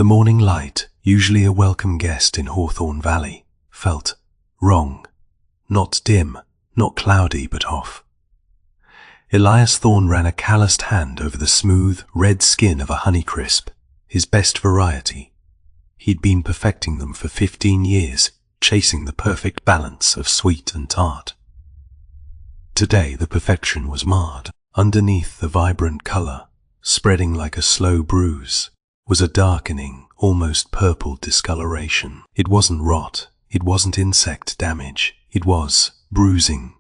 The morning light, usually a welcome guest in Hawthorne Valley, felt wrong. Not dim, not cloudy, but off. Elias Thorne ran a calloused hand over the smooth, red skin of a Honeycrisp, his best variety. He'd been perfecting them for 15 years, chasing the perfect balance of sweet and tart. Today the perfection was marred. Underneath the vibrant color, spreading like a slow bruise, was a darkening, almost purple discoloration. It wasn't rot, it wasn't insect damage, it was bruising,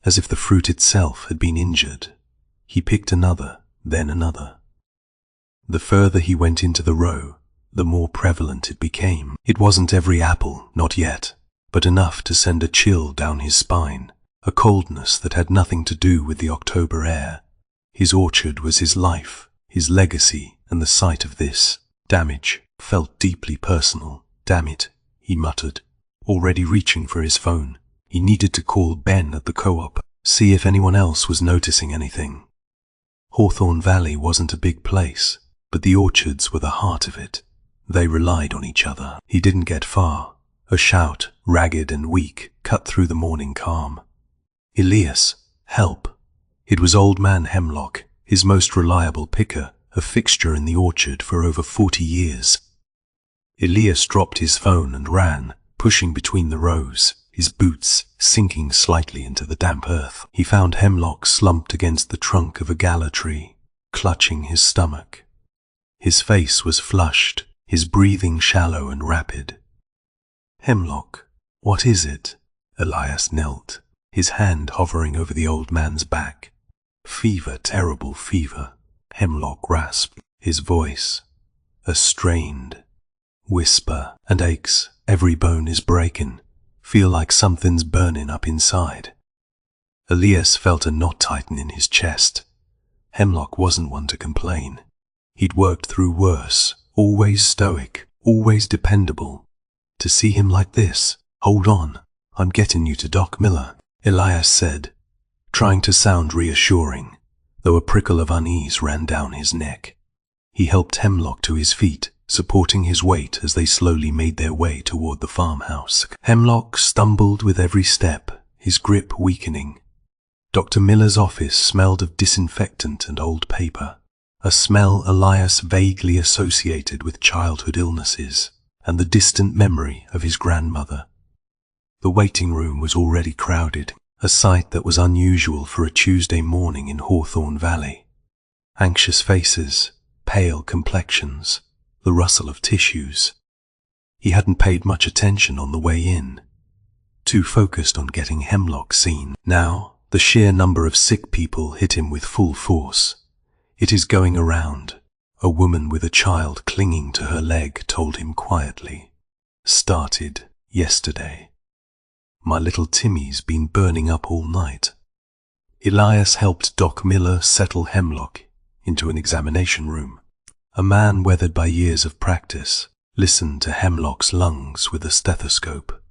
as if the fruit itself had been injured. He picked another, then another. The further he went into the row, the more prevalent it became. It wasn't every apple, not yet, but enough to send a chill down his spine, a coldness that had nothing to do with the October air. His orchard was his life, his legacy, and the sight of this damage felt deeply personal. Damn it, he muttered, already reaching for his phone. He needed to call Ben at the co-op, see if anyone else was noticing anything. Hawthorne Valley wasn't a big place, but the orchards were the heart of it. They relied on each other. He didn't get far. A shout, ragged and weak, cut through the morning calm. Elias, help! It was Old Man Hemlock, his most reliable picker, a fixture in the orchard for over 40 years. Elias dropped his phone and ran, pushing between the rows, his boots sinking slightly into the damp earth. He found Hemlock slumped against the trunk of a gala tree, clutching his stomach. His face was flushed, his breathing shallow and rapid. Hemlock, what is it? Elias knelt, his hand hovering over the old man's back. Fever, terrible fever. Hemlock rasped, his voice a strained whisper. And aches, every bone is breaking. Feel like something's burning up inside. Elias felt a knot tighten in his chest. Hemlock wasn't one to complain. He'd worked through worse, always stoic, always dependable. To see him like this, hold on, I'm getting you to Doc Miller, Elias said, trying to sound reassuring, though a prickle of unease ran down his neck. He helped Hemlock to his feet, supporting his weight as they slowly made their way toward the farmhouse. Hemlock stumbled with every step, his grip weakening. Dr. Miller's office smelled of disinfectant and old paper, a smell Elias vaguely associated with childhood illnesses and the distant memory of his grandmother. The waiting room was already crowded, a sight that was unusual for a Tuesday morning in Hawthorne Valley. Anxious faces, pale complexions, the rustle of tissues. He hadn't paid much attention on the way in, too focused on getting Hemlock seen. Now, the sheer number of sick people hit him with full force. It is going around, a woman with a child clinging to her leg told him quietly. Started yesterday. My little Timmy's been burning up all night. Elias helped Doc Miller settle Hemlock into an examination room. A man weathered by years of practice listened to Hemlock's lungs with a stethoscope,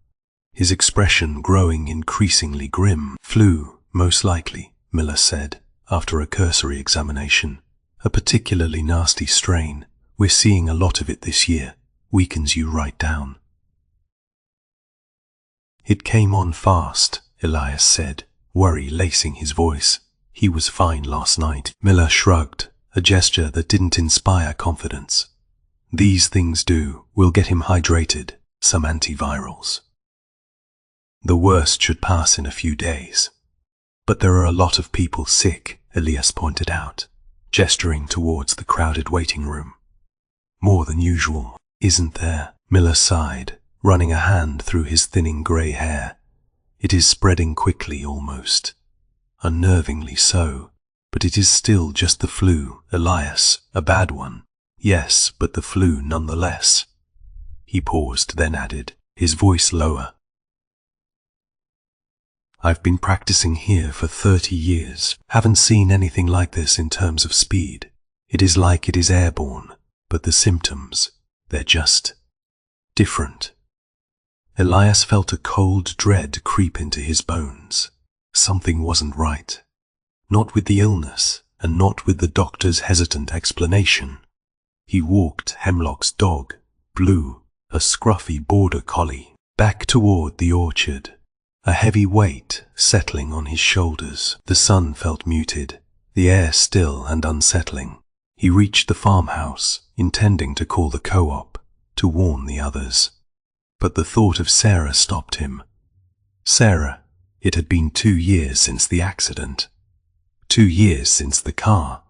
his expression growing increasingly grim. Flu, most likely, Miller said, after a cursory examination. A particularly nasty strain. We're seeing a lot of it this year. Weakens you right down. It came on fast, Elias said, worry lacing his voice. He was fine last night. Miller shrugged, a gesture that didn't inspire confidence. These things do. We'll get him hydrated, some antivirals. The worst should pass in a few days. But there are a lot of people sick, Elias pointed out, gesturing towards the crowded waiting room. More than usual, isn't there? Miller sighed, running a hand through his thinning grey hair. It is spreading quickly almost. Unnervingly so, but it is still just the flu, Elias, a bad one. Yes, but the flu nonetheless. He paused, then added, his voice lower. I've been practicing here for 30 years. Haven't seen anything like this in terms of speed. It is like it is airborne, but the symptoms, they're just different. Elias felt a cold dread creep into his bones. Something wasn't right. Not with the illness, and not with the doctor's hesitant explanation. He walked Hemlock's dog, Blue, a scruffy border collie, back toward the orchard, a heavy weight settling on his shoulders. The sun felt muted, the air still and unsettling. He reached the farmhouse, intending to call the co-op, to warn the others. But the thought of Sarah stopped him. Sarah, it had been 2 years since the accident. 2 years since the car,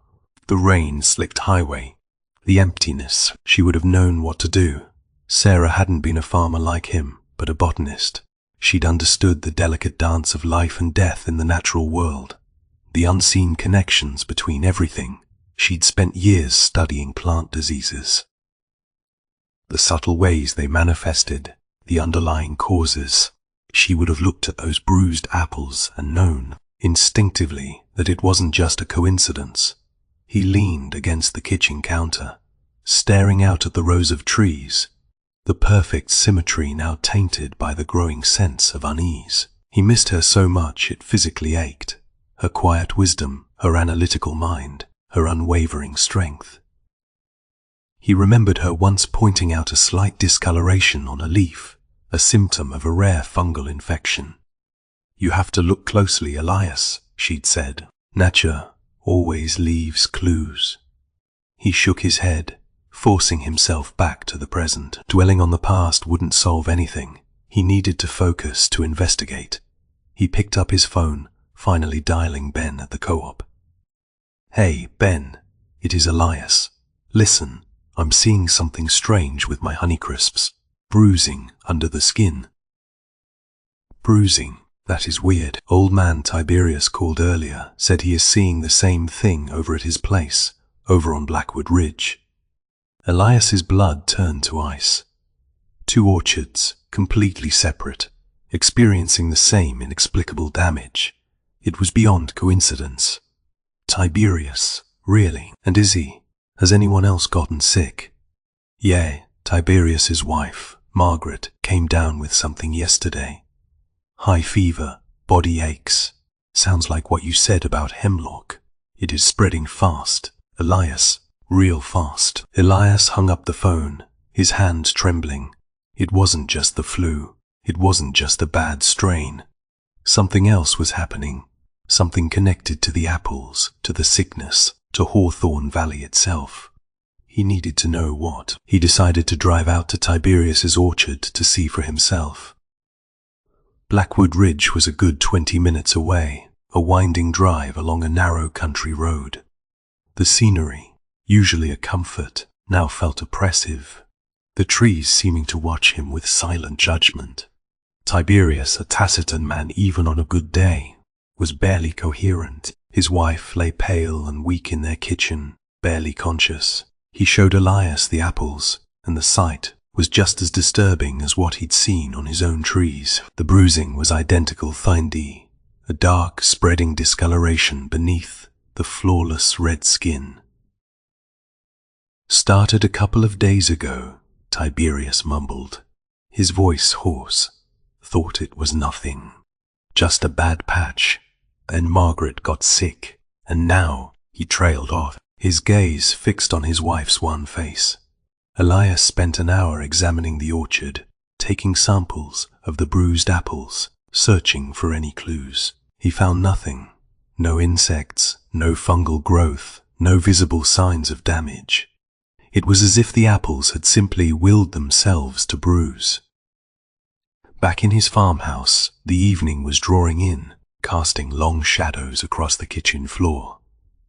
the rain-slicked highway, the emptiness. She would have known what to do. Sarah hadn't been a farmer like him, but a botanist. She'd understood the delicate dance of life and death in the natural world, the unseen connections between everything. She'd spent years studying plant diseases, the subtle ways they manifested, the underlying causes. She would have looked at those bruised apples and known, instinctively, that it wasn't just a coincidence. He leaned against the kitchen counter, staring out at the rows of trees, the perfect symmetry now tainted by the growing sense of unease. He missed her so much it physically ached. Her quiet wisdom, her analytical mind, her unwavering strength. He remembered her once pointing out a slight discoloration on a leaf, a symptom of a rare fungal infection. "You have to look closely, Elias," she'd said. "Nature always leaves clues." He shook his head, forcing himself back to the present. Dwelling on the past wouldn't solve anything. He needed to focus, to investigate. He picked up his phone, finally dialing Ben at the co-op. "Hey, Ben, it is Elias. Listen, I'm seeing something strange with my Honeycrisps. Bruising under the skin." "Bruising? That is weird. Old man Tiberius called earlier, said he is seeing the same thing over at his place, over on Blackwood Ridge." Elias's blood turned to ice. 2 orchards, completely separate, experiencing the same inexplicable damage. It was beyond coincidence. Tiberius, really? And is he? Has anyone else gotten sick? Yeah, Tiberius's wife, Margaret, came down with something yesterday. High fever, body aches. Sounds like what you said about hemlock. It is spreading fast, Elias, real fast. Elias hung up the phone, his hand trembling. It wasn't just the flu. It wasn't just a bad strain. Something else was happening. Something connected to the apples, to the sickness, to Hawthorne Valley itself. He needed to know what. He decided to drive out to Tiberius's orchard to see for himself. Blackwood Ridge was a good 20 minutes away, a winding drive along a narrow country road. The scenery, usually a comfort, now felt oppressive, the trees seeming to watch him with silent judgment. Tiberius, a taciturn man even on a good day, was barely coherent. His wife lay pale and weak in their kitchen, barely conscious. He showed Elias the apples, and the sight was just as disturbing as what he'd seen on his own trees. The bruising was identical thindee, a dark, spreading discoloration beneath the flawless red skin. "Started a couple of days ago," Tiberius mumbled, his voice hoarse. "Thought it was nothing, just a bad patch. Then Margaret got sick, and now," he trailed off, his gaze fixed on his wife's wan face. Elias spent an hour examining the orchard, taking samples of the bruised apples, searching for any clues. He found nothing. No insects, no fungal growth, no visible signs of damage. It was as if the apples had simply willed themselves to bruise. Back in his farmhouse, the evening was drawing in, casting long shadows across the kitchen floor.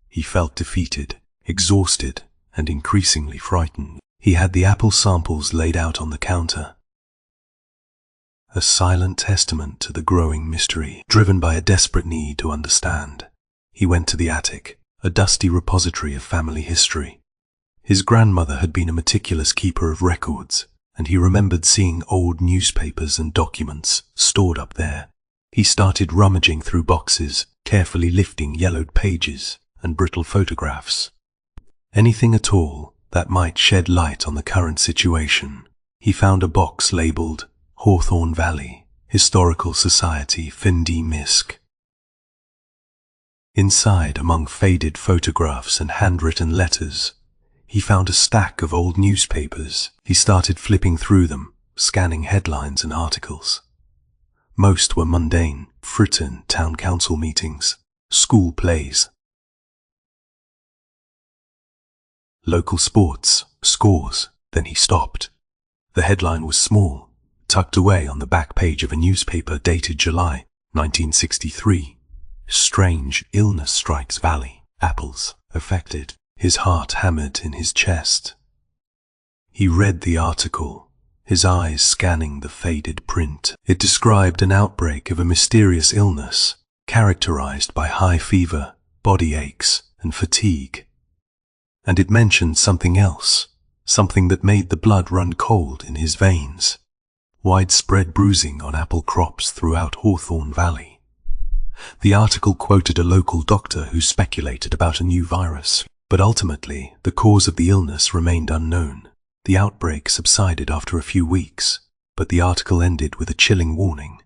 He felt defeated, exhausted, and increasingly frightened. He had the apple samples laid out on the counter. A silent testament to the growing mystery, driven by a desperate need to understand. He went to the attic, a dusty repository of family history. His grandmother had been a meticulous keeper of records, and he remembered seeing old newspapers and documents stored up there. He started rummaging through boxes, carefully lifting yellowed pages and brittle photographs. Anything at all that might shed light on the current situation. He found a box labeled Hawthorne Valley, Historical Society, Findee Misk. Inside, among faded photographs and handwritten letters, He found a stack of old newspapers. He started flipping through them, scanning headlines and articles. Most were mundane, Fritton town council meetings, school plays, local sports, scores. Then he stopped. The headline was small, tucked away on the back page of a newspaper dated July 1963. Strange illness strikes Valley. Apples affected. His heart hammered in his chest. He read the article, his eyes scanning the faded print. It described an outbreak of a mysterious illness, characterized by high fever, body aches, and fatigue. And it mentioned something else, something that made the blood run cold in his veins. Widespread bruising on apple crops throughout Hawthorne Valley. The article quoted a local doctor who speculated about a new virus, but ultimately the cause of the illness remained unknown. The outbreak subsided after a few weeks, but the article ended with a chilling warning.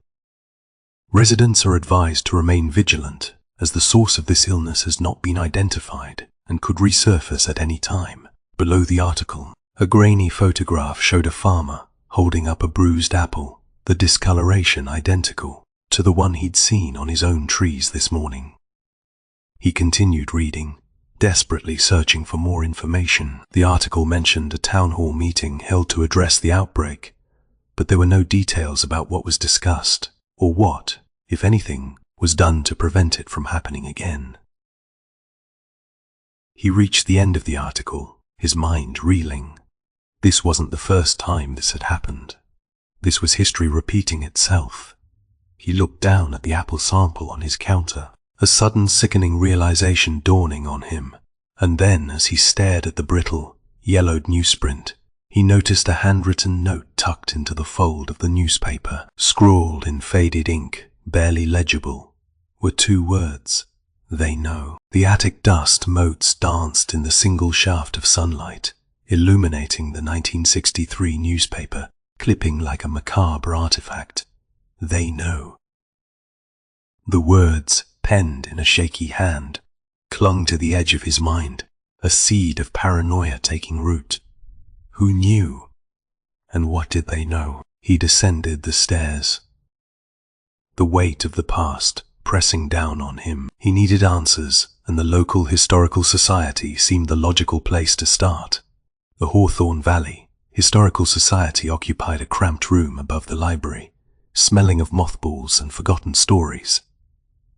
Residents are advised to remain vigilant, as the source of this illness has not been identified and could resurface at any time. Below the article, a grainy photograph showed a farmer holding up a bruised apple, the discoloration identical to the one he'd seen on his own trees this morning. He continued reading, desperately searching for more information. The article mentioned a town hall meeting held to address the outbreak, but there were no details about what was discussed, or what, if anything, was done to prevent it from happening again. He reached the end of the article, his mind reeling. This wasn't the first time this had happened. This was history repeating itself. He looked down at the apple sample on his counter, a sudden sickening realization dawning on him. And then, as he stared at the brittle, yellowed newsprint, he noticed a handwritten note tucked into the fold of the newspaper. Scrawled in faded ink, barely legible, were two words: "They know." The attic dust motes danced in the single shaft of sunlight, illuminating the 1963 newspaper, clipping like a macabre artifact. They know. The words, penned in a shaky hand, clung to the edge of his mind, a seed of paranoia taking root. Who knew? And what did they know? He descended the stairs. The weight of the past pressing down on him. He needed answers, and the local historical society seemed the logical place to start. The Hawthorne Valley Historical Society occupied a cramped room above the library, smelling of mothballs and forgotten stories.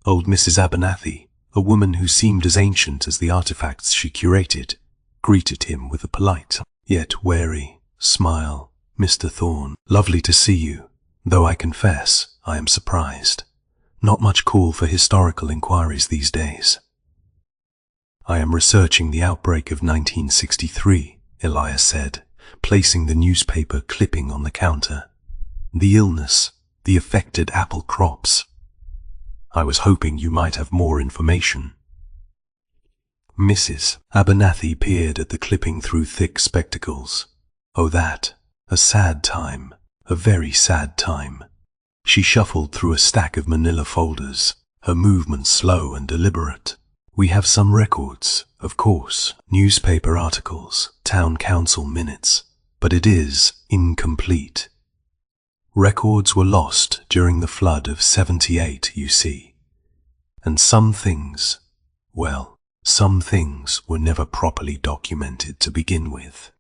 Old Mrs. Abernathy, a woman who seemed as ancient as the artifacts she curated, greeted him with a polite, yet wary, smile. "Mr. Thorne, lovely to see you, though I confess I am surprised. Not much call for historical inquiries these days." "I am researching the outbreak of 1963, Elias said, placing the newspaper clipping on the counter. "The illness, the affected apple crops. I was hoping you might have more information." Mrs. Abernathy peered at the clipping through thick spectacles. "Oh, that. A sad time. A very sad time." She shuffled through a stack of manila folders, her movements slow and deliberate. "We have some records, of course, newspaper articles, town council minutes, but it is incomplete. Records were lost during the flood of 78, you see. And some things were never properly documented to begin with."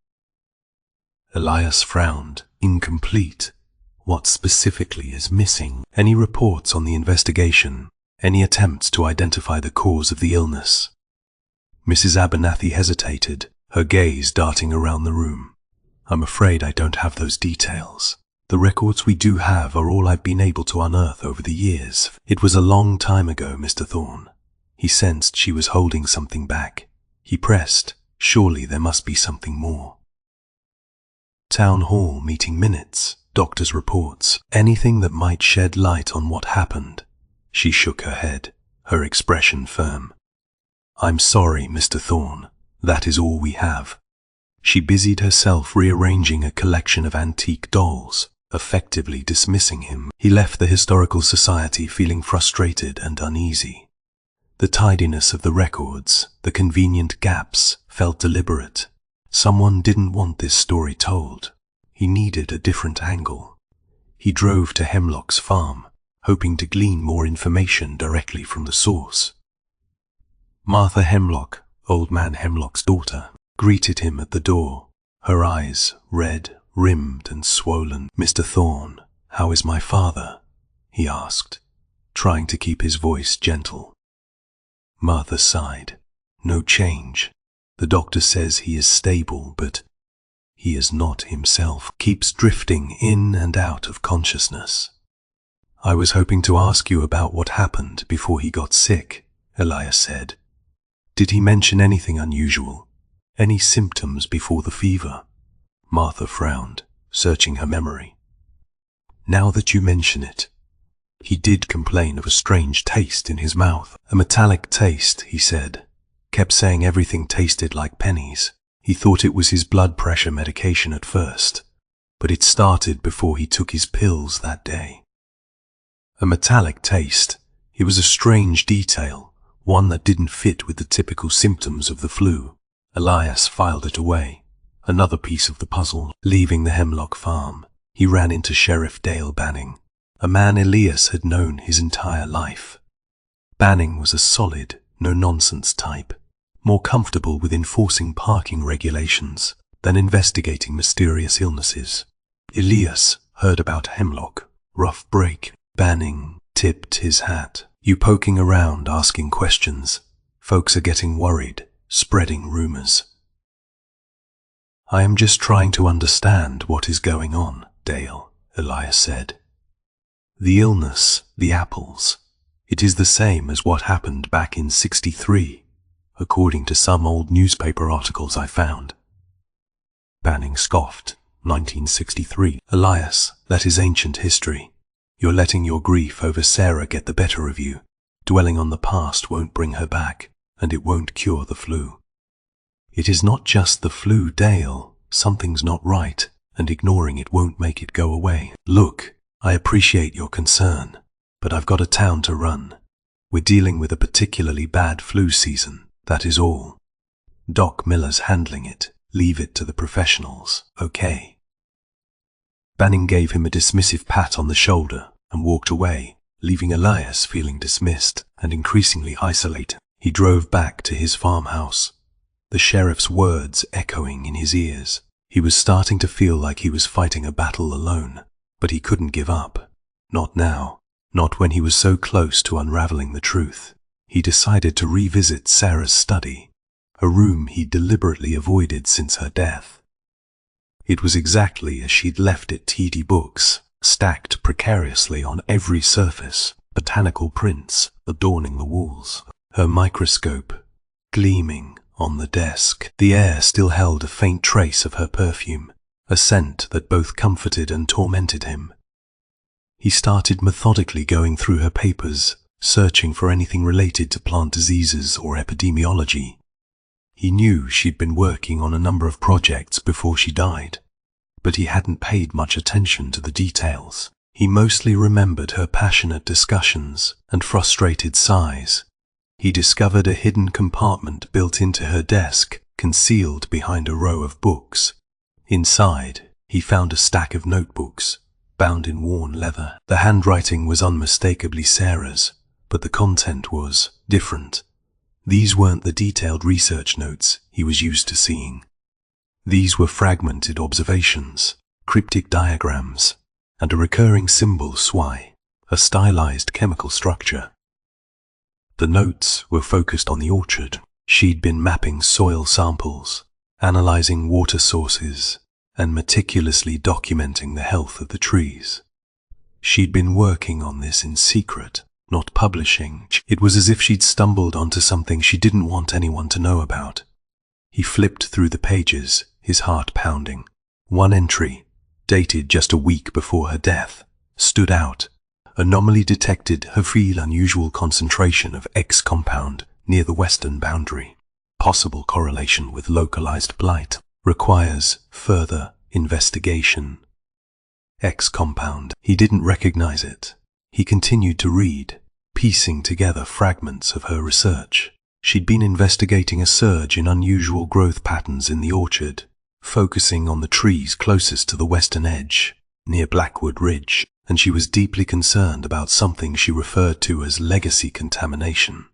Elias frowned. "Incomplete? What specifically is missing? Any reports on the investigation? Any attempts to identify the cause of the illness?" Mrs. Abernathy hesitated, her gaze darting around the room. "I'm afraid I don't have those details. The records we do have are all I've been able to unearth over the years. It was a long time ago, Mr. Thorne." He sensed she was holding something back. He pressed. Surely there must be something more. Town hall meeting minutes, doctor's reports, anything that might shed light on what happened. She shook her head, her expression firm. "I'm sorry, Mr. Thorne. That is all we have." She busied herself rearranging a collection of antique dolls, effectively dismissing him. He left the Historical Society feeling frustrated and uneasy. The tidiness of the records, the convenient gaps, felt deliberate. Someone didn't want this story told. He needed a different angle. He drove to Hemlock's farm, hoping to glean more information directly from the source. Martha Hemlock, Old Man Hemlock's daughter, greeted him at the door, her eyes red, rimmed and swollen. "Mr. Thorne, how is my father?" he asked, trying to keep his voice gentle. Martha sighed. "No change. The doctor says he is stable, but he is not himself. Keeps drifting in and out of consciousness." "I was hoping to ask you about what happened before he got sick," Elias said. "Did he mention anything unusual? Any symptoms before the fever?" Martha frowned, searching her memory. "Now that you mention it, he did complain of a strange taste in his mouth. A metallic taste, he said. Kept saying everything tasted like pennies. He thought it was his blood pressure medication at first, but it started before he took his pills that day." A metallic taste. It was a strange detail, one that didn't fit with the typical symptoms of the flu. Elias filed it away, another piece of the puzzle. Leaving the Hemlock farm, he ran into Sheriff Dale Banning, a man Elias had known his entire life. Banning was a solid, no-nonsense type, more comfortable with enforcing parking regulations than investigating mysterious illnesses. Elias heard about Hemlock, rough break. Banning tipped his hat. "You poking around asking questions. Folks are getting worried, spreading rumors." "I am just trying to understand what is going on, Dale," Elias said. "The illness, the apples, it is the same as what happened back in '63, according to some old newspaper articles I found." Banning scoffed. 1963. "Elias, that is ancient history. You're letting your grief over Sarah get the better of you. Dwelling on the past won't bring her back, and it won't cure the flu." "It is not just the flu, Dale. Something's not right, and ignoring it won't make it go away. Look, I appreciate your concern, but I've got a town to run. We're dealing with a particularly bad flu season, that is all. Doc Miller's handling it. Leave it to the professionals, okay?" Banning gave him a dismissive pat on the shoulder and walked away, leaving Elias feeling dismissed and increasingly isolated. He drove back to his farmhouse, the sheriff's words echoing in his ears. He was starting to feel like he was fighting a battle alone, but he couldn't give up. Not now, not when he was so close to unraveling the truth. He decided to revisit Sarah's study, a room he'd deliberately avoided since her death. It was exactly as she'd left it. Tedious books, stacked precariously on every surface, botanical prints adorning the walls, her microscope gleaming on the desk. The air still held a faint trace of her perfume, a scent that both comforted and tormented him. He started methodically going through her papers, searching for anything related to plant diseases or epidemiology. He knew she'd been working on a number of projects before she died, but he hadn't paid much attention to the details. He mostly remembered her passionate discussions and frustrated sighs. He discovered a hidden compartment built into her desk, concealed behind a row of books. Inside, he found a stack of notebooks, bound in worn leather. The handwriting was unmistakably Sarah's, but the content was different. These weren't the detailed research notes he was used to seeing. These were fragmented observations, cryptic diagrams, and a recurring symbol SWI, a stylized chemical structure. The notes were focused on the orchard. She'd been mapping soil samples, analyzing water sources, and meticulously documenting the health of the trees. She'd been working on this in secret, not publishing. It was as if she'd stumbled onto something she didn't want anyone to know about. He flipped through the pages, his heart pounding. One entry, dated just a week before her death, stood out. Anomaly detected. Reveal unusual concentration of X compound near the western boundary. Possible correlation with localized blight. Requires further investigation. X compound. He didn't recognize it. He continued to read, piecing together fragments of her research. She'd been investigating a surge in unusual growth patterns in the orchard, focusing on the trees closest to the western edge, near Blackwood Ridge, and she was deeply concerned about something she referred to as legacy contamination.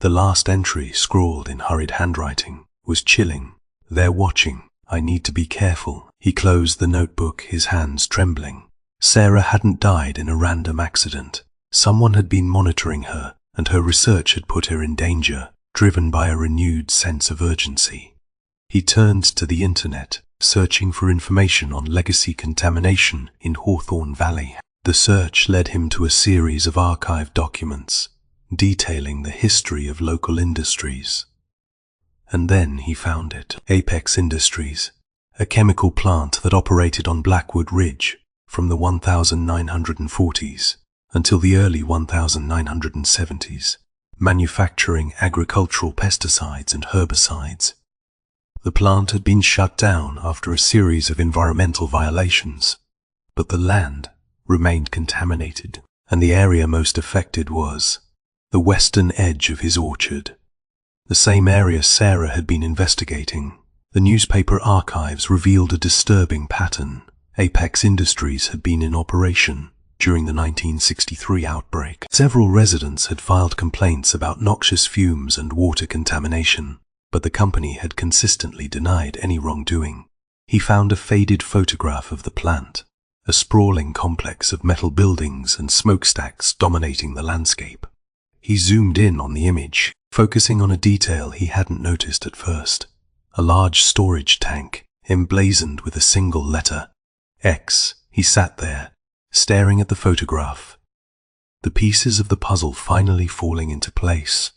The last entry, scrawled in hurried handwriting, was chilling. "They're watching. I need to be careful." He closed the notebook, his hands trembling. Sarah hadn't died in a random accident. Someone had been monitoring her, and her research had put her in danger, driven by a renewed sense of urgency. He turned to the internet, searching for information on legacy contamination in Hawthorne Valley. The search led him to a series of archived documents, detailing the history of local industries. And then he found it. Apex Industries, a chemical plant that operated on Blackwood Ridge from the 1940s until the early 1970s, manufacturing agricultural pesticides and herbicides. The plant had been shut down after a series of environmental violations, but the land remained contaminated, and the area most affected was the western edge of his orchard, the same area Sarah had been investigating. The newspaper archives revealed a disturbing pattern. Apex Industries had been in operation during the 1963 outbreak. Several residents had filed complaints about noxious fumes and water contamination, but the company had consistently denied any wrongdoing. He found a faded photograph of the plant, a sprawling complex of metal buildings and smokestacks dominating the landscape. He zoomed in on the image, focusing on a detail he hadn't noticed at first: a large storage tank emblazoned with a single letter, X. He sat there, staring at the photograph, the pieces of the puzzle finally falling into place.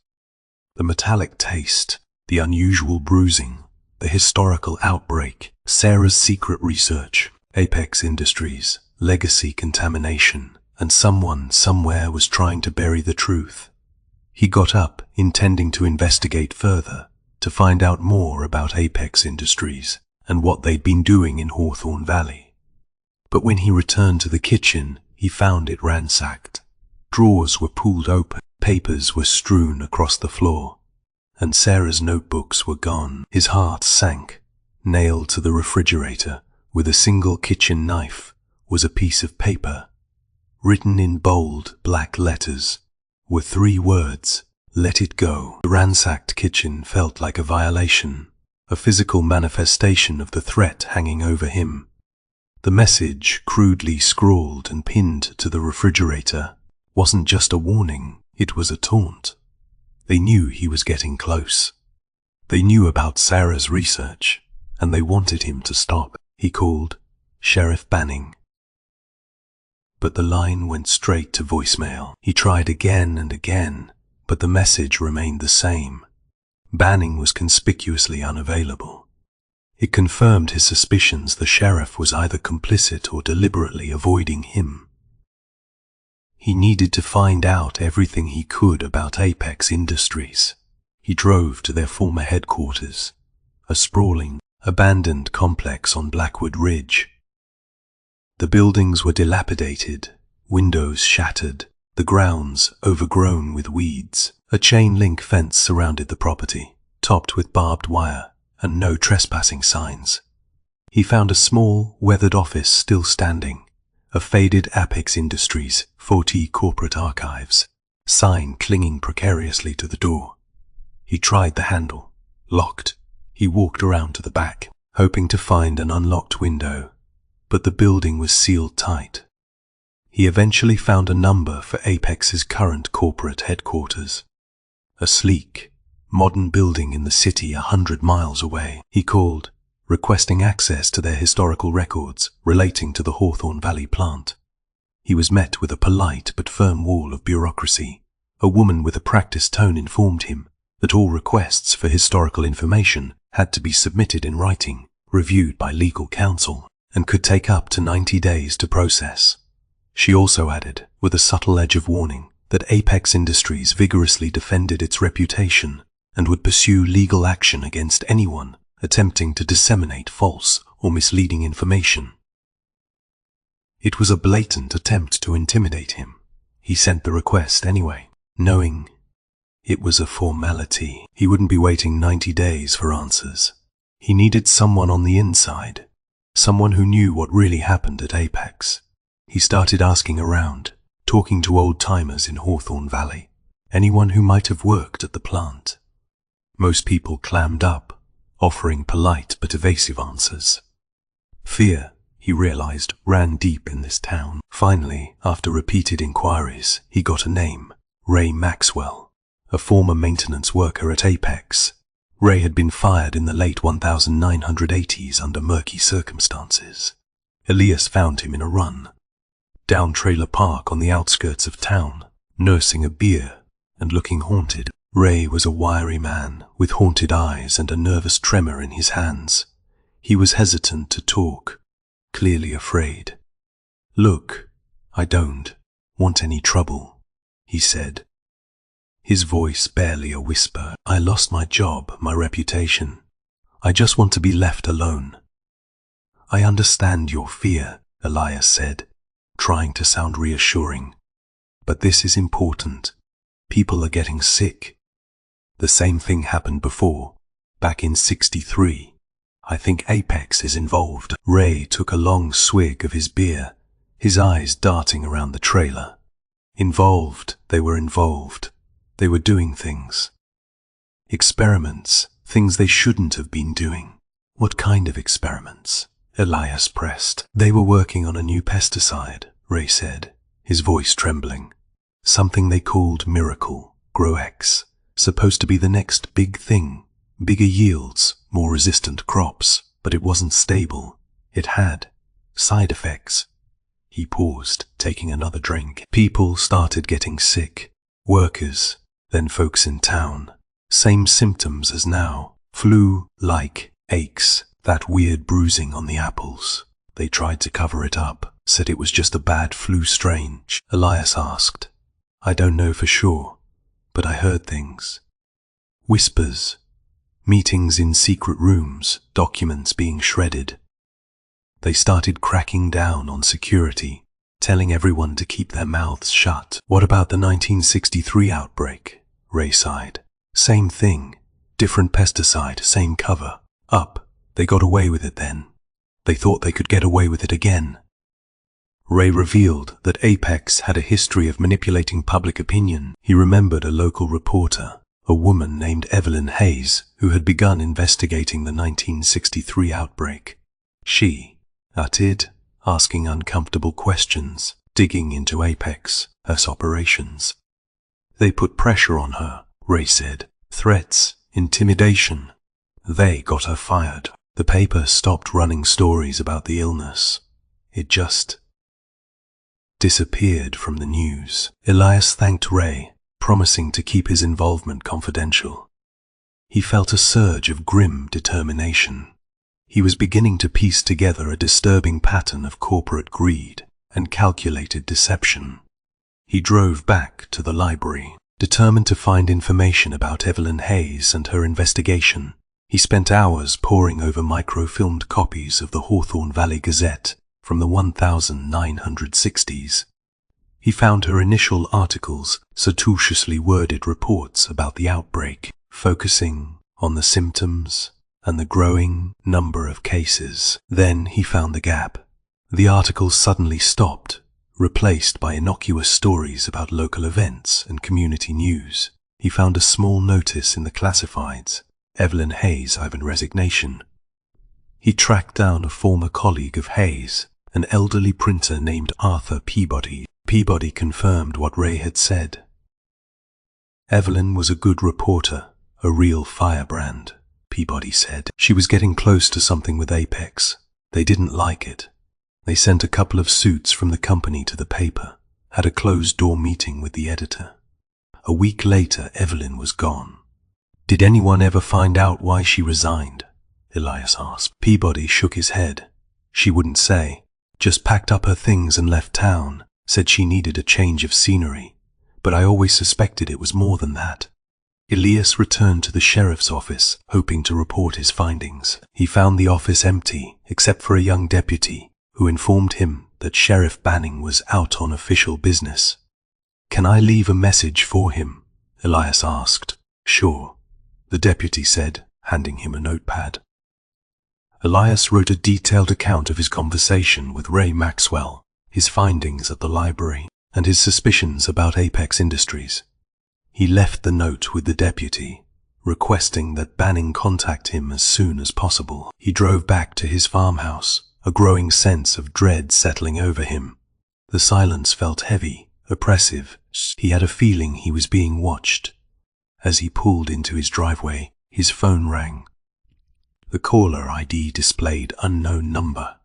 The metallic taste, the unusual bruising, the historical outbreak, Sarah's secret research, Apex Industries, legacy contamination, and someone somewhere was trying to bury the truth. He got up, intending to investigate further, to find out more about Apex Industries and what they'd been doing in Hawthorne Valley. But when he returned to the kitchen, he found it ransacked. Drawers were pulled open, papers were strewn across the floor, and Sarah's notebooks were gone. His heart sank. Nailed to the refrigerator with a single kitchen knife was a piece of paper. Written in bold, black letters were 3 words: "Let it go." The ransacked kitchen felt like a violation, a physical manifestation of the threat hanging over him. The message, crudely scrawled and pinned to the refrigerator, wasn't just a warning, it was a taunt. They knew he was getting close. They knew about Sarah's research, and they wanted him to stop. He called Sheriff Banning. But the line went straight to voicemail. He tried again and again, but the message remained the same. Banning was conspicuously unavailable. It confirmed his suspicions the sheriff was either complicit or deliberately avoiding him. He needed to find out everything he could about Apex Industries. He drove to their former headquarters, a sprawling, abandoned complex on Blackwood Ridge. The buildings were dilapidated, windows shattered, the grounds overgrown with weeds. A chain-link fence surrounded the property, topped with barbed wire and no trespassing signs. He found a small, weathered office still standing, a faded Apex Industries 40 corporate archives sign clinging precariously to the door. He tried the handle, locked. He walked around to the back, hoping to find an unlocked window, but the building was sealed tight. He eventually found a number for Apex's current corporate headquarters, a sleek, modern building in the city 100 miles away. He called, requesting access to their historical records relating to the Hawthorne Valley plant. He was met with a polite but firm wall of bureaucracy. A woman with a practiced tone informed him that all requests for historical information had to be submitted in writing, reviewed by legal counsel, and could take up to 90 days to process. She also added, with a subtle edge of warning, that Apex Industries vigorously defended its reputation and would pursue legal action against anyone attempting to disseminate false or misleading information. It was a blatant attempt to intimidate him. He sent the request anyway, knowing it was a formality. He wouldn't be waiting 90 days for answers. He needed someone on the inside, someone who knew what really happened at Apex. He started asking around, talking to old-timers in Hawthorne Valley, anyone who might have worked at the plant. Most people clammed up, offering polite but evasive answers. Fear, he realized, ran deep in this town. Finally, after repeated inquiries, he got a name: Ray Maxwell, a former maintenance worker at Apex. Ray had been fired in the late 1980s under murky circumstances. Elias found him in a run, down Trailer Park on the outskirts of town, nursing a beer and looking haunted. Ray was a wiry man with haunted eyes and a nervous tremor in his hands. He was hesitant to talk, clearly afraid. "Look, I don't want any trouble," he said, his voice barely a whisper. "I lost my job, my reputation. I just want to be left alone." "I understand your fear," Elias said, trying to sound reassuring. "But this is important. People are getting sick. The same thing happened before, back in '63. I think Apex is involved." Ray took a long swig of his beer, his eyes darting around the trailer. Involved, they were involved. They were doing things. Experiments, things they shouldn't have been doing. "What kind of experiments?" Elias pressed. "They were working on a new pesticide," Ray said, his voice trembling. "Something they called Miracle, GrowX, supposed to be the next big thing. Bigger yields, more resistant crops, but it wasn't stable. It had side effects." He paused, taking another drink. "People started getting sick. Workers, then folks in town. Same symptoms as now. Flu-like aches, that weird bruising on the apples. They tried to cover it up, said it was just a bad flu strain." Elias asked. "I don't know for sure, but I heard things. Whispers, meetings in secret rooms, documents being shredded. They started cracking down on security, telling everyone to keep their mouths shut." "What about the 1963 outbreak?" Ray sighed. "Same thing, different pesticide, same cover up. They got away with it then. They thought they could get away with it again." Ray revealed that Apex had a history of manipulating public opinion. He remembered a local reporter, a woman named Evelyn Hayes, who had begun investigating the 1963 outbreak. She uttered, asking uncomfortable questions, digging into Apex, her operations. "They put pressure on her," Ray said. "Threats, intimidation. They got her fired. The paper stopped running stories about the illness. It just disappeared from the news." Elias thanked Ray, promising to keep his involvement confidential. He felt a surge of grim determination. He was beginning to piece together a disturbing pattern of corporate greed and calculated deception. He drove back to the library, determined to find information about Evelyn Hayes and her investigation. He spent hours poring over microfilmed copies of the Hawthorne Valley Gazette from the 1960s. He found her initial articles, surreptitiously worded reports about the outbreak, focusing on the symptoms and the growing number of cases. Then he found the gap. The articles suddenly stopped, replaced by innocuous stories about local events and community news. He found a small notice in the classifieds: Evelyn Hayes, Ivan resignation. He tracked down a former colleague of Hayes, an elderly printer named Arthur Peabody. Peabody confirmed what Ray had said. Evelyn was a good reporter, a real firebrand, Peabody said. She was getting close to something with Apex. They didn't like it. They sent a couple of suits from the company to the paper, had a closed-door meeting with the editor. A week later, Evelyn was gone. "Did anyone ever find out why she resigned?" Elias asked. Peabody shook his head. "She wouldn't say. Just packed up her things and left town. Said she needed a change of scenery. But I always suspected it was more than that." Elias returned to the sheriff's office, hoping to report his findings. He found the office empty, except for a young deputy, who informed him that Sheriff Banning was out on official business. "Can I leave a message for him?" Elias asked. "Sure," the deputy said, handing him a notepad. Elias wrote a detailed account of his conversation with Ray Maxwell, his findings at the library, and his suspicions about Apex Industries. He left the note with the deputy, requesting that Banning contact him as soon as possible. He drove back to his farmhouse, a growing sense of dread settling over him. The silence felt heavy, oppressive. He had a feeling he was being watched. As he pulled into his driveway, his phone rang. The caller ID displayed unknown number.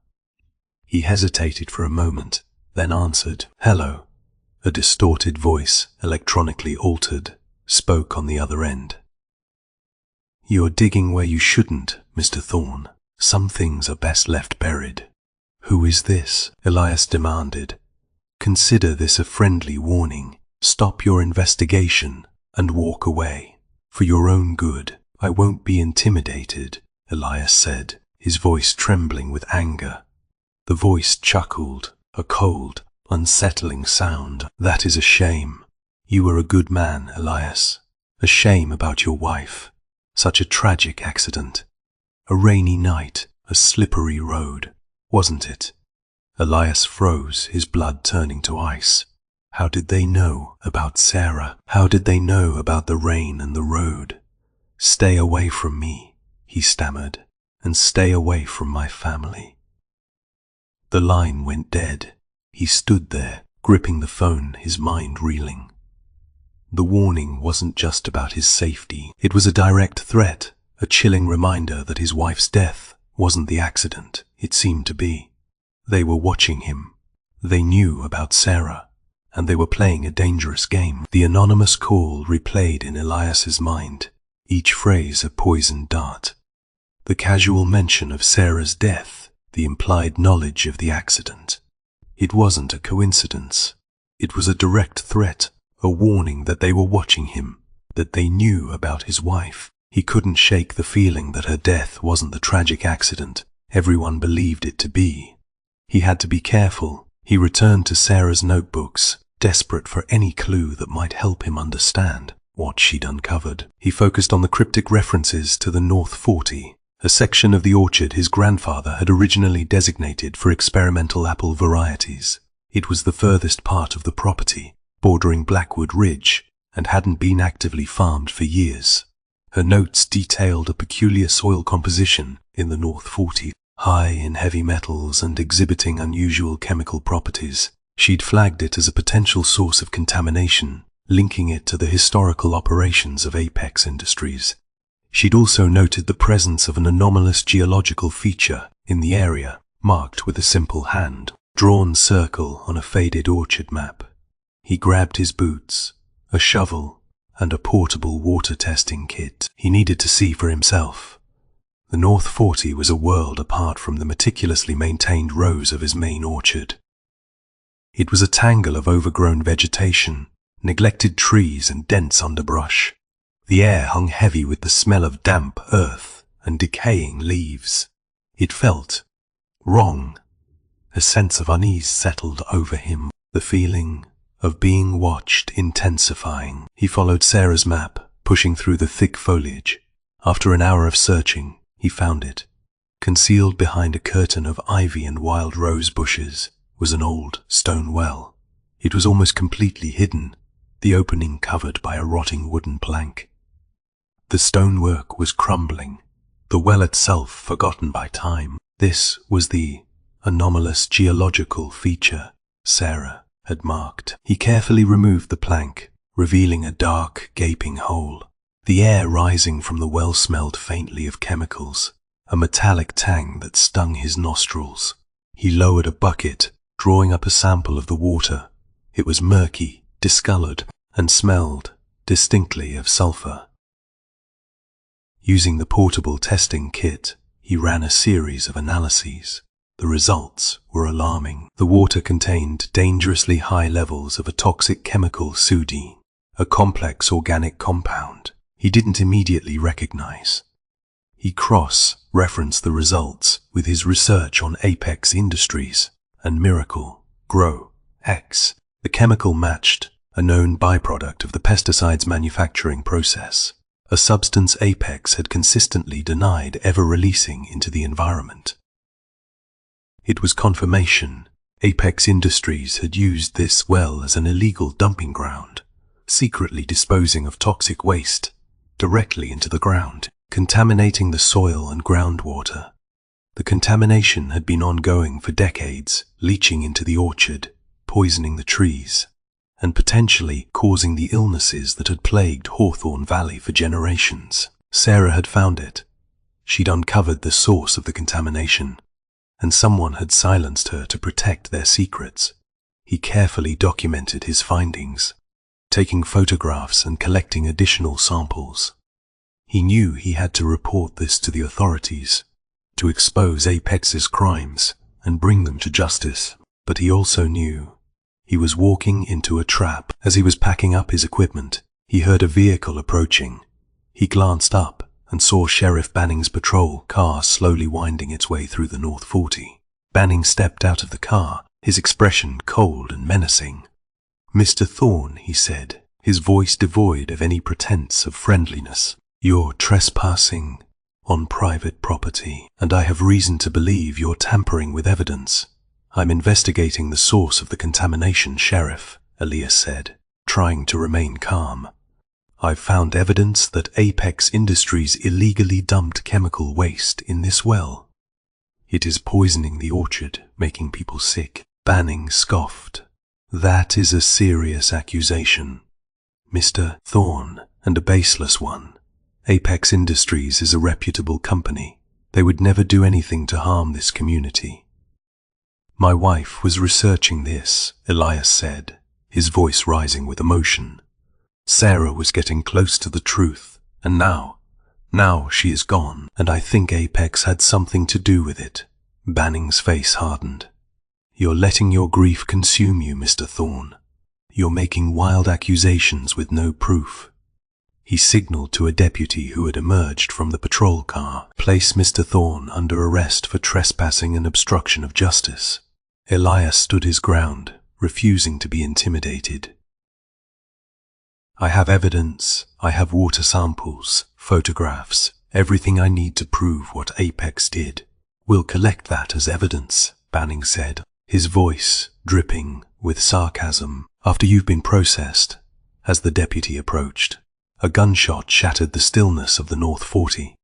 He hesitated for a moment, then answered. "Hello." A distorted voice, electronically altered, spoke on the other end. "You're digging where you shouldn't, Mr. Thorne. Some things are best left buried." "Who is this?" Elias demanded. "Consider this a friendly warning. Stop your investigation and walk away. For your own good." "I won't be intimidated," Elias said, his voice trembling with anger. The voice chuckled, a cold, unsettling sound. "That is a shame. You were a good man, Elias. A shame about your wife. Such a tragic accident. A rainy night, a slippery road, wasn't it?" Elias froze, his blood turning to ice. How did they know about Sarah? How did they know about the rain and the road? "Stay away from me," he stammered, "and stay away from my family." The line went dead. He stood there, gripping the phone, his mind reeling. The warning wasn't just about his safety. It was a direct threat, a chilling reminder that his wife's death wasn't the accident it seemed to be. They were watching him. They knew about Sarah, and they were playing a dangerous game. The anonymous call replayed in Elias's mind, each phrase a poisoned dart. The casual mention of Sarah's death, the implied knowledge of the accident. It wasn't a coincidence. It was a direct threat, a warning that they were watching him, that they knew about his wife. He couldn't shake the feeling that her death wasn't the tragic accident everyone believed it to be. He had to be careful. He returned to Sarah's notebooks, desperate for any clue that might help him understand what she'd uncovered. He focused on the cryptic references to the North 40, a section of the orchard his grandfather had originally designated for experimental apple varieties. It was the furthest part of the property, bordering Blackwood Ridge, and hadn't been actively farmed for years. Her notes detailed a peculiar soil composition in the North 40, high in heavy metals and exhibiting unusual chemical properties. She'd flagged it as a potential source of contamination, linking it to the historical operations of Apex Industries. She'd also noted the presence of an anomalous geological feature in the area, marked with a simple hand-drawn circle on a faded orchard map. He grabbed his boots, a shovel, and a portable water testing kit. He needed to see for himself. The North 40 was a world apart from the meticulously maintained rows of his main orchard. It was a tangle of overgrown vegetation, neglected trees and dense underbrush. The air hung heavy with the smell of damp earth and decaying leaves. It felt wrong. A sense of unease settled over him, the feeling of being watched intensifying. He followed Sarah's map, pushing through the thick foliage. After an hour of searching, he found it. Concealed behind a curtain of ivy and wild rose bushes was an old stone well. It was almost completely hidden, the opening covered by a rotting wooden plank. The stonework was crumbling, the well itself forgotten by time. This was the anomalous geological feature Sarah had marked. He carefully removed the plank, revealing a dark, gaping hole. The air rising from the well smelled faintly of chemicals, a metallic tang that stung his nostrils. He lowered a bucket, drawing up a sample of the water. It was murky, discolored, and smelled distinctly of sulfur. Using the portable testing kit, he ran a series of analyses. The results were alarming. The water contained dangerously high levels of a toxic chemical sodium, a complex organic compound he didn't immediately recognize. He cross-referenced the results with his research on Apex Industries and Miracle Grow X. The chemical matched a known byproduct of the pesticides manufacturing process, a substance Apex had consistently denied ever releasing into the environment. It was confirmation. Apex Industries had used this well as an illegal dumping ground, secretly disposing of toxic waste directly into the ground, contaminating the soil and groundwater. The contamination had been ongoing for decades, leaching into the orchard, poisoning the trees, and potentially causing the illnesses that had plagued Hawthorne Valley for generations. Sarah had found it. She'd uncovered the source of the contamination, and someone had silenced her to protect their secrets. He carefully documented his findings, taking photographs and collecting additional samples. He knew he had to report this to the authorities, to expose Apex's crimes and bring them to justice. But he also knew he was walking into a trap. As he was packing up his equipment, he heard a vehicle approaching. He glanced up and saw Sheriff Banning's patrol car slowly winding its way through the North 40. Banning stepped out of the car, his expression cold and menacing. "Mr. Thorne," he said, his voice devoid of any pretense of friendliness, "you're trespassing on private property, and I have reason to believe you're tampering with evidence." "I'm investigating the source of the contamination, Sheriff," Elias said, trying to remain calm. "I've found evidence that Apex Industries illegally dumped chemical waste in this well. It is poisoning the orchard, making people sick." Banning scoffed. "That is a serious accusation, Mr. Thorne, and a baseless one. Apex Industries is a reputable company. They would never do anything to harm this community." "My wife was researching this," Elias said, his voice rising with emotion. "Sarah was getting close to the truth, and now she is gone, and I think Apex had something to do with it." Banning's face hardened. "You're letting your grief consume you, Mr. Thorne. You're making wild accusations with no proof." He signaled to a deputy who had emerged from the patrol car. "Place Mr. Thorne under arrest for trespassing and obstruction of justice." Elias stood his ground, refusing to be intimidated. "I have evidence. I have water samples, photographs, everything I need to prove what Apex did. We'll collect that as evidence," Banning said, his voice dripping with sarcasm. "After you've been processed." As the deputy approached, a gunshot shattered the stillness of the North 40.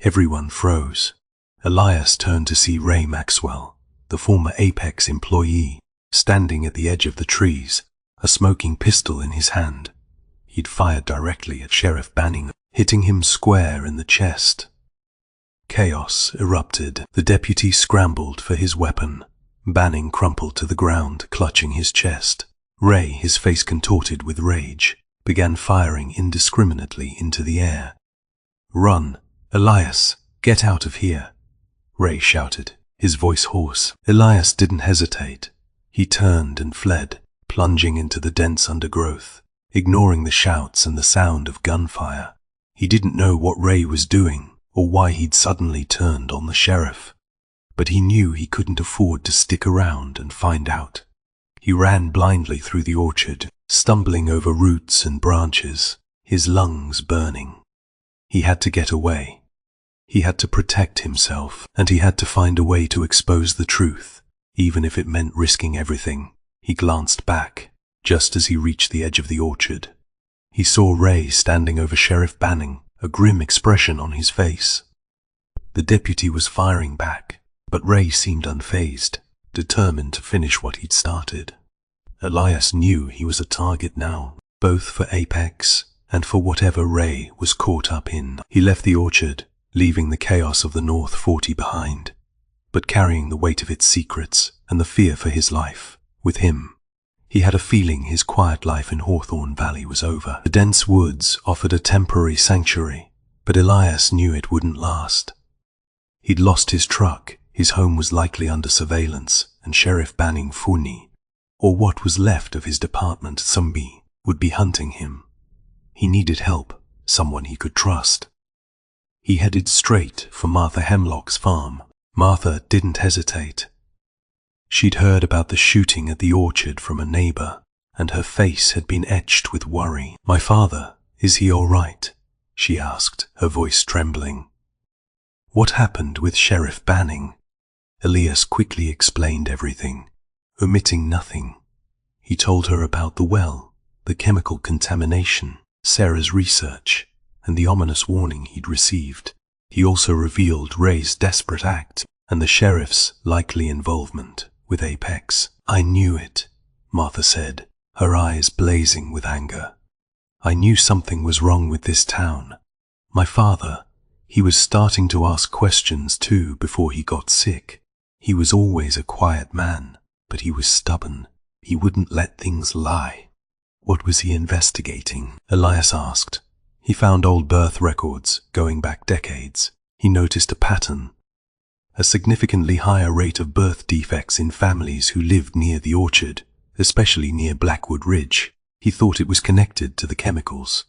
Everyone froze. Elias turned to see Ray Maxwell, the former Apex employee, standing at the edge of the trees, a smoking pistol in his hand. He'd fired directly at Sheriff Banning, hitting him square in the chest. Chaos erupted. The deputy scrambled for his weapon. Banning crumpled to the ground, clutching his chest. Ray, his face contorted with rage, began firing indiscriminately into the air. "Run! Elias, get out of here!" Ray shouted, his voice hoarse. Elias didn't hesitate. He turned and fled, plunging into the dense undergrowth, ignoring the shouts and the sound of gunfire. He didn't know what Ray was doing or why he'd suddenly turned on the sheriff, but he knew he couldn't afford to stick around and find out. He ran blindly through the orchard, stumbling over roots and branches, his lungs burning. He had to get away. He had to protect himself, and he had to find a way to expose the truth, even if it meant risking everything. He glanced back, just as he reached the edge of the orchard. He saw Ray standing over Sheriff Banning, a grim expression on his face. The deputy was firing back, but Ray seemed unfazed, determined to finish what he'd started. Elias knew he was a target now, both for Apex and for whatever Ray was caught up in. He left the orchard, leaving the chaos of the North 40 behind, but carrying the weight of its secrets and the fear for his life with him. He had a feeling his quiet life in Hawthorne Valley was over. The dense woods offered a temporary sanctuary, but Elias knew it wouldn't last. He'd lost his truck, his home was likely under surveillance, and Sheriff Banning Funi, or what was left of his department Sumbi, would be hunting him. He needed help, someone he could trust. He headed straight for Martha Hemlock's farm. Martha didn't hesitate. She'd heard about the shooting at the orchard from a neighbor, and her face had been etched with worry. "My father, is he all right?" she asked, her voice trembling. What happened with Sheriff Banning? Elias quickly explained everything, omitting nothing. He told her about the well, the chemical contamination, Sarah's research, and the ominous warning he'd received. He also revealed Ray's desperate act and the sheriff's likely involvement with Apex. I knew it, Martha said, her eyes blazing with anger. I knew something was wrong with this town. My father, he was starting to ask questions too before he got sick. He was always a quiet man, but he was stubborn. He wouldn't let things lie. What was he investigating? Elias asked. He found old birth records going back decades. He noticed a pattern. A significantly higher rate of birth defects in families who lived near the orchard, especially near Blackwood Ridge. He thought it was connected to the chemicals.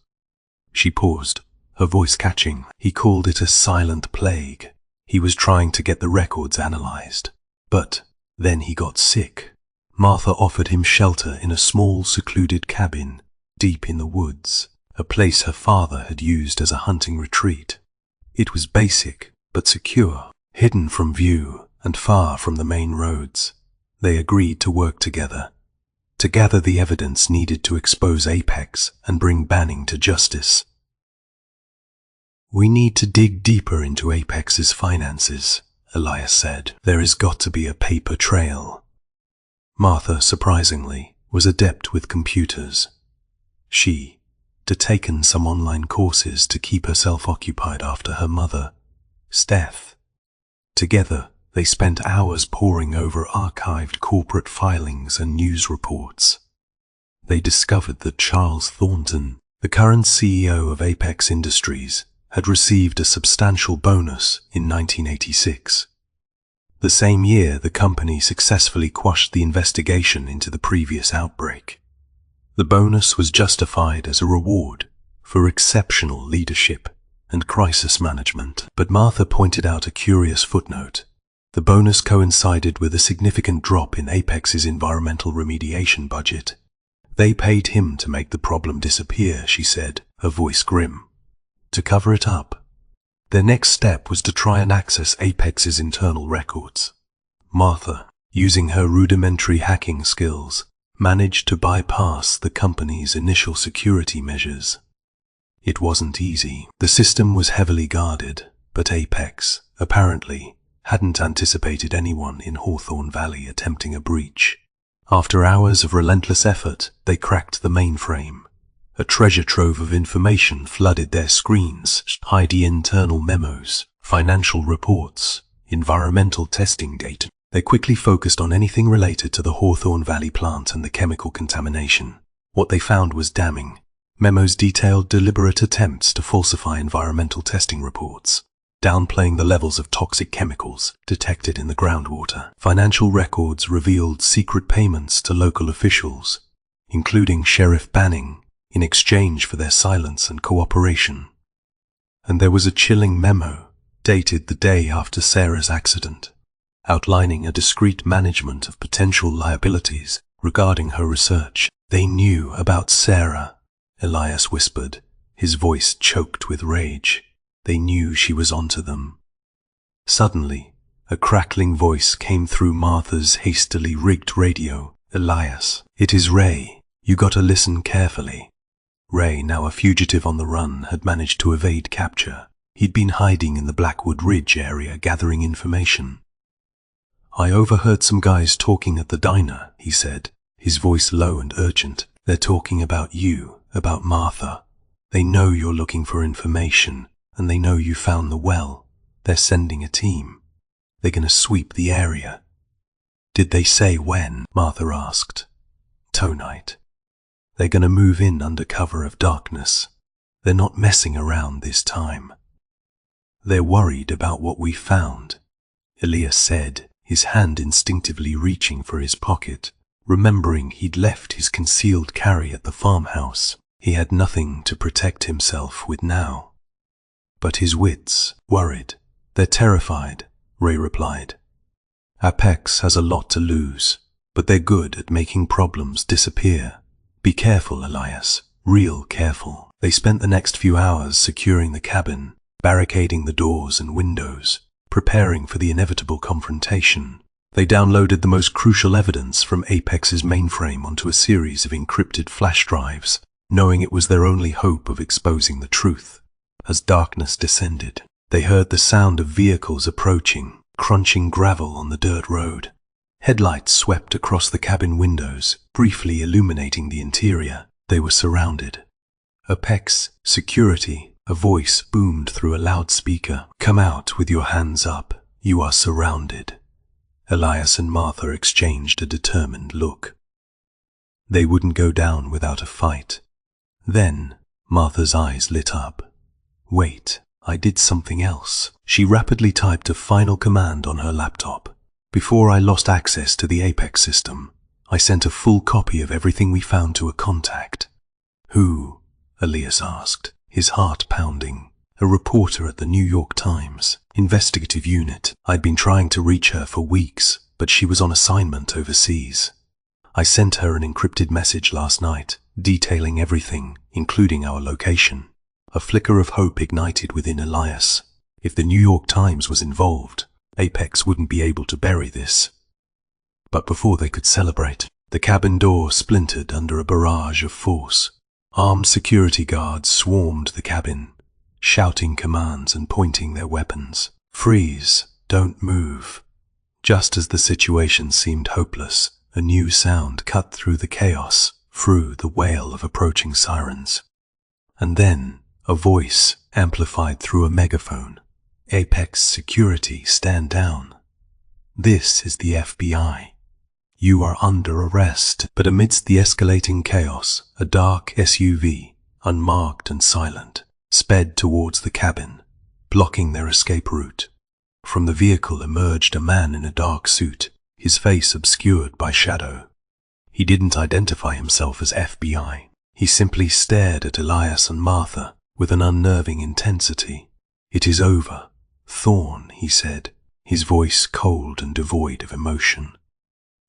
She paused, her voice catching. He called it a silent plague. He was trying to get the records analyzed. But then he got sick. Martha offered him shelter in a small, secluded cabin, deep in the woods, a place her father had used as a hunting retreat. It was basic, but secure, hidden from view and far from the main roads. They agreed to work together, to gather the evidence needed to expose Apex and bring Banning to justice. We need to dig deeper into Apex's finances, Elias said. There has got to be a paper trail. Martha, surprisingly, was adept with computers. She'd taken some online courses to keep herself occupied after her mother's death. Together, they spent hours poring over archived corporate filings and news reports. They discovered that Charles Thornton, the current CEO of Apex Industries, had received a substantial bonus in 1986. The same year, the company successfully quashed the investigation into the previous outbreak. The bonus was justified as a reward for exceptional leadership and crisis management. But Martha pointed out a curious footnote. The bonus coincided with a significant drop in Apex's environmental remediation budget. They paid him to make the problem disappear, she said, her voice grim. To cover it up. Their next step was to try and access Apex's internal records. Martha, using her rudimentary hacking skills, managed to bypass the company's initial security measures. It wasn't easy. The system was heavily guarded, but Apex, apparently, hadn't anticipated anyone in Hawthorne Valley attempting a breach. After hours of relentless effort, they cracked the mainframe. A treasure trove of information flooded their screens, hiding internal memos, financial reports, environmental testing data. They quickly focused on anything related to the Hawthorne Valley plant and the chemical contamination. What they found was damning. Memos detailed deliberate attempts to falsify environmental testing reports, downplaying the levels of toxic chemicals detected in the groundwater. Financial records revealed secret payments to local officials, including Sheriff Banning, in exchange for their silence and cooperation. And there was a chilling memo, dated the day after Sarah's accident, outlining a discreet management of potential liabilities regarding her research. They knew about Sarah, Elias whispered, his voice choked with rage. They knew she was onto them. Suddenly, a crackling voice came through Martha's hastily rigged radio. Elias, it is Ray. You gotta listen carefully. Ray, now a fugitive on the run, had managed to evade capture. He'd been hiding in the Blackwood Ridge area gathering information. I overheard some guys talking at the diner, he said, his voice low and urgent. They're talking about you, about Martha. They know you're looking for information, and they know you found the well. They're sending a team. They're gonna sweep the area. Did they say when? Martha asked. Tonight. They're gonna move in under cover of darkness. They're not messing around this time. They're worried about what we found, Elias said, his hand instinctively reaching for his pocket, remembering he'd left his concealed carry at the farmhouse. He had nothing to protect himself with now. But his wits, worried. They're terrified, Ray replied. Apex has a lot to lose, but they're good at making problems disappear. Be careful, Elias, real careful. They spent the next few hours securing the cabin, barricading the doors and windows, preparing for the inevitable confrontation. They downloaded the most crucial evidence from Apex's mainframe onto a series of encrypted flash drives, knowing it was their only hope of exposing the truth. As darkness descended, they heard the sound of vehicles approaching, crunching gravel on the dirt road. Headlights swept across the cabin windows, briefly illuminating the interior. They were surrounded. Apex, security, a voice boomed through a loudspeaker. "Come out with your hands up. You are surrounded." Elias and Martha exchanged a determined look. They wouldn't go down without a fight. Then, Martha's eyes lit up. "Wait, I did something else." She rapidly typed a final command on her laptop. "Before I lost access to the Apex system, I sent a full copy of everything we found to a contact." "Who?" Elias asked, his heart pounding. "A reporter at the New York Times, investigative unit. I'd been trying to reach her for weeks, but she was on assignment overseas. I sent her an encrypted message last night, detailing everything, including our location." A flicker of hope ignited within Elias. If the New York Times was involved, Apex wouldn't be able to bury this. But before they could celebrate, the cabin door splintered under a barrage of force. Armed security guards swarmed the cabin, shouting commands and pointing their weapons. "Freeze! Don't move!" Just as the situation seemed hopeless, a new sound cut through the chaos, through the wail of approaching sirens. And then, a voice, amplified through a megaphone. "Apex security, stand down. This is the FBI. You are under arrest." But amidst the escalating chaos, a dark SUV, unmarked and silent, sped towards the cabin, blocking their escape route. From the vehicle emerged a man in a dark suit, his face obscured by shadow. He didn't identify himself as FBI. He simply stared at Elias and Martha with an unnerving intensity. "It is over, Thorne," he said, his voice cold and devoid of emotion.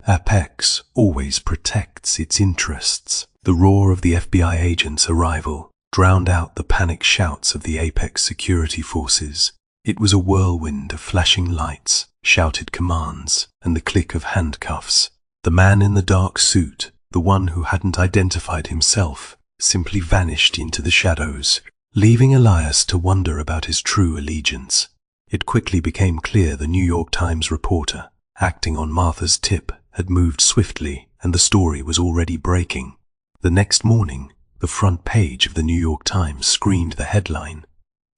"Apex always protects its interests." The roar of the FBI agent's arrival drowned out the panicked shouts of the Apex security forces. It was a whirlwind of flashing lights, shouted commands, and the click of handcuffs. The man in the dark suit, the one who hadn't identified himself, simply vanished into the shadows, leaving Elias to wonder about his true allegiance. It quickly became clear the New York Times reporter, acting on Martha's tip, had moved swiftly, and the story was already breaking. The next morning, the front page of the New York Times screamed the headline,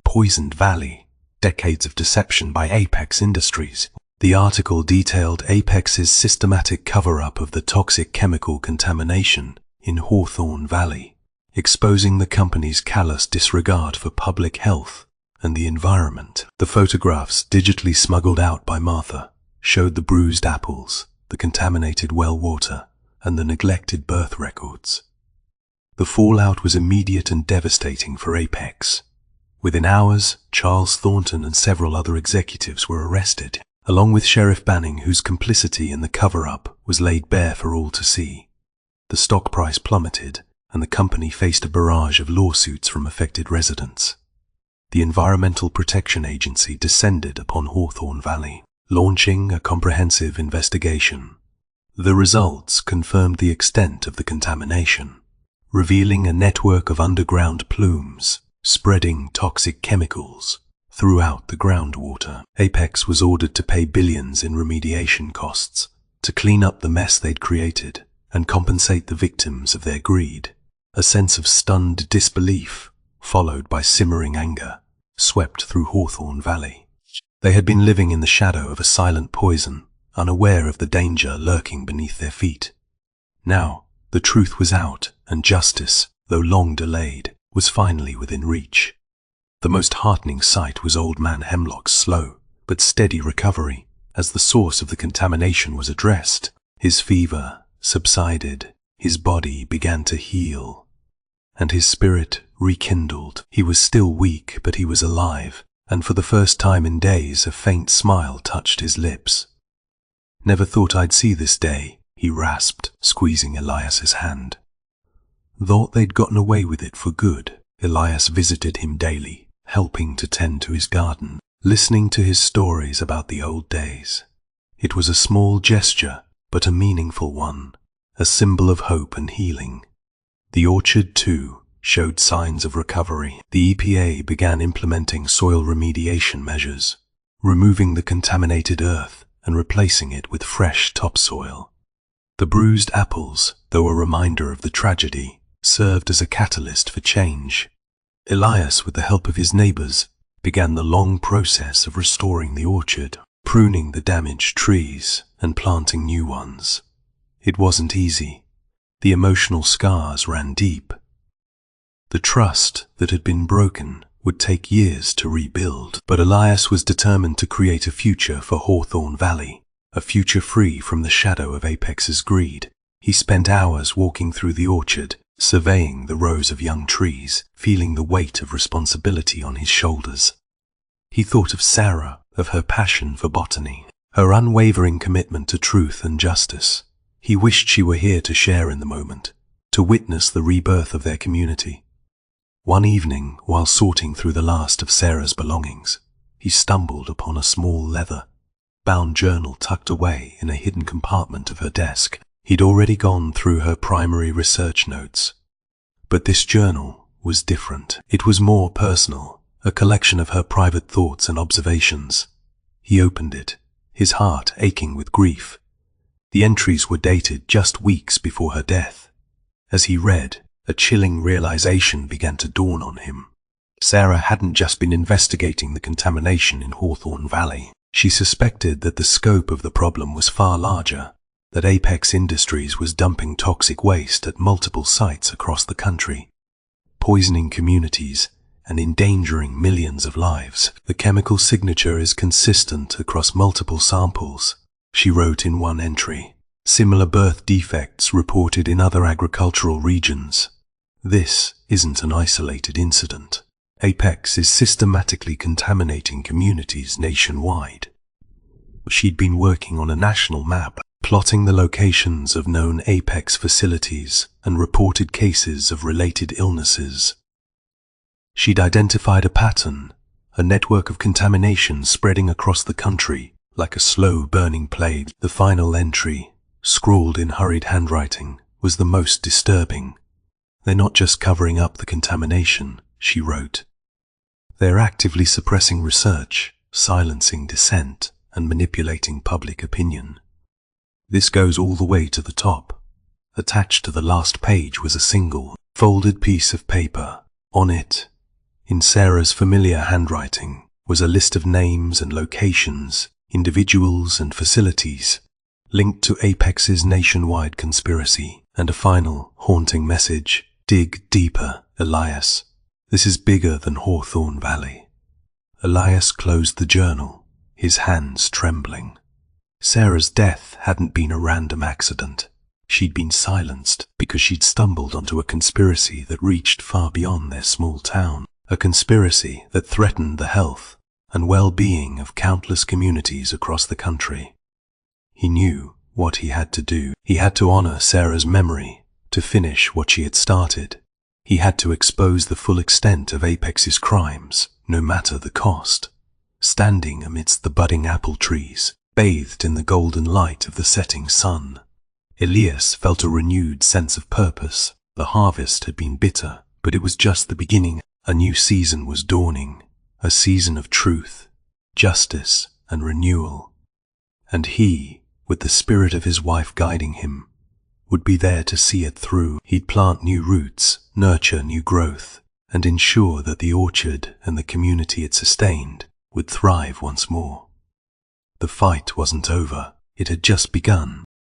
"Poisoned Valley, Decades of Deception by Apex Industries." The article detailed Apex's systematic cover-up of the toxic chemical contamination in Hawthorne Valley, exposing the company's callous disregard for public health and the environment. The photographs, digitally smuggled out by Martha, showed the bruised apples, the contaminated well water, and the neglected birth records. The fallout was immediate and devastating for Apex. Within hours, Charles Thornton and several other executives were arrested, along with Sheriff Banning, whose complicity in the cover-up was laid bare for all to see. The stock price plummeted, and the company faced a barrage of lawsuits from affected residents. The Environmental Protection Agency descended upon Hawthorne Valley, launching a comprehensive investigation. The results confirmed the extent of the contamination, revealing a network of underground plumes, spreading toxic chemicals throughout the groundwater. Apex was ordered to pay billions in remediation costs to clean up the mess they'd created and compensate the victims of their greed. A sense of stunned disbelief, followed by simmering anger, swept through Hawthorne Valley. They had been living in the shadow of a silent poison, unaware of the danger lurking beneath their feet. Now, the truth was out, and justice, though long delayed, was finally within reach. The most heartening sight was Old Man Hemlock's slow but steady recovery as the source of the contamination was addressed. His fever subsided, his body began to heal, and his spirit rekindled. He was still weak, but he was alive, and for the first time in days a faint smile touched his lips. "Never thought I'd see this day," he rasped, squeezing Elias's hand. "Thought they'd gotten away with it for good." Elias visited him daily, helping to tend to his garden, listening to his stories about the old days. It was a small gesture, but a meaningful one, a symbol of hope and healing. The orchard, too, showed signs of recovery. The EPA began implementing soil remediation measures, removing the contaminated earth and replacing it with fresh topsoil. The bruised apples, though a reminder of the tragedy, served as a catalyst for change. Elias, with the help of his neighbors, began the long process of restoring the orchard, pruning the damaged trees and planting new ones. It wasn't easy. The emotional scars ran deep. The trust that had been broken would take years to rebuild, but Elias was determined to create a future for Hawthorne Valley, a future free from the shadow of Apex's greed. He spent hours walking through the orchard, surveying the rows of young trees, feeling the weight of responsibility on his shoulders. He thought of Sarah, of her passion for botany, her unwavering commitment to truth and justice. He wished she were here to share in the moment, to witness the rebirth of their community. One evening, while sorting through the last of Sarah's belongings, he stumbled upon a small leather-bound journal tucked away in a hidden compartment of her desk. He'd already gone through her primary research notes. But this journal was different. It was more personal, a collection of her private thoughts and observations. He opened it, his heart aching with grief. The entries were dated just weeks before her death. As he read, a chilling realization began to dawn on him. Sarah hadn't just been investigating the contamination in Hawthorne Valley. She suspected that the scope of the problem was far larger, that Apex Industries was dumping toxic waste at multiple sites across the country, poisoning communities and endangering millions of lives. The chemical signature is consistent across multiple samples, she wrote in one entry. Similar birth defects reported in other agricultural regions. This isn't an isolated incident. Apex is systematically contaminating communities nationwide. She'd been working on a national map, plotting the locations of known Apex facilities and reported cases of related illnesses. She'd identified a pattern, a network of contamination spreading across the country like a slow-burning plague. The final entry, scrawled in hurried handwriting, was the most disturbing. They're not just covering up the contamination, she wrote. They're actively suppressing research, silencing dissent, and manipulating public opinion. This goes all the way to the top. Attached to the last page was a single, folded piece of paper. On it, in Sarah's familiar handwriting, was a list of names and locations, individuals and facilities, linked to Apex's nationwide conspiracy, and a final, haunting message: dig deeper, Elias. This is bigger than Hawthorne Valley. Elias closed the journal, his hands trembling. Sarah's death hadn't been a random accident. She'd been silenced because she'd stumbled onto a conspiracy that reached far beyond their small town, a conspiracy that threatened the health and well-being of countless communities across the country. He knew what he had to do. He had to honor Sarah's memory, to finish what she had started. He had to expose the full extent of Apex's crimes, no matter the cost. Standing amidst the budding apple trees, bathed in the golden light of the setting sun, Elias felt a renewed sense of purpose. The harvest had been bitter, but it was just the beginning. A new season was dawning, a season of truth, justice, and renewal. And he, with the spirit of his wife guiding him, would be there to see it through. He'd plant new roots, nurture new growth, and ensure that the orchard and the community it sustained would thrive once more. The fight wasn't over. It had just begun.